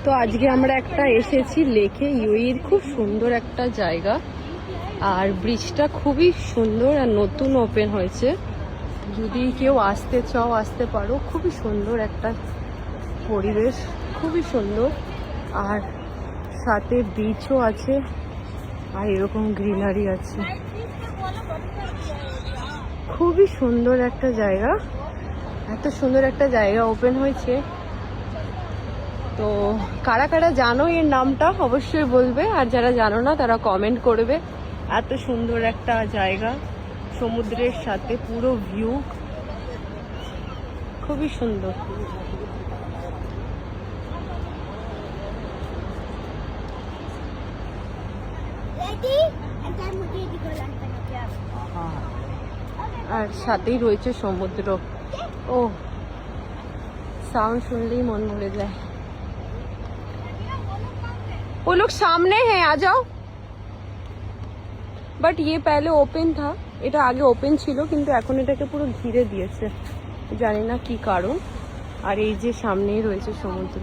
তো আজকে আমরা একটা এসেছি লেকে ইউইর, খুব সুন্দর একটা জায়গা। আর ব্রিজটা খুবই সুন্দর আর নতুন ওপেন হয়েছে। যদি কেউ আসতে চাও আসতে পারো, খুবই সুন্দর একটা পরিবেশ, খুবই সুন্দর। আর সাথে বিচও আছে আর এরকম গ্রিনারি আছে, খুবই সুন্দর একটা জায়গা। এত সুন্দর একটা জায়গা ওপেন হয়েছে। তো কারা কারা জানো এর নামটা অবশ্যই বলবে, আর যারা জানো না তারা কমেন্ট করবে। এত সুন্দর একটা জায়গা, সমুদ্রের সাথে পুরো ভিউ, খুবই সুন্দর। আর সাথেই রয়েছে সমুদ্র। ও साउंड सुनले ही मन भरे जाए। वो लोग सामने हैं, आ जाओ। बट ये पहले ओपन था, এটা আগে ওপেন ছিল কিন্তু এখন এটাকে পুরো ঘিরে দিয়েছে, জানি না কি কারণ। আর এই যে সামনেই রয়েছে সমুদ্র।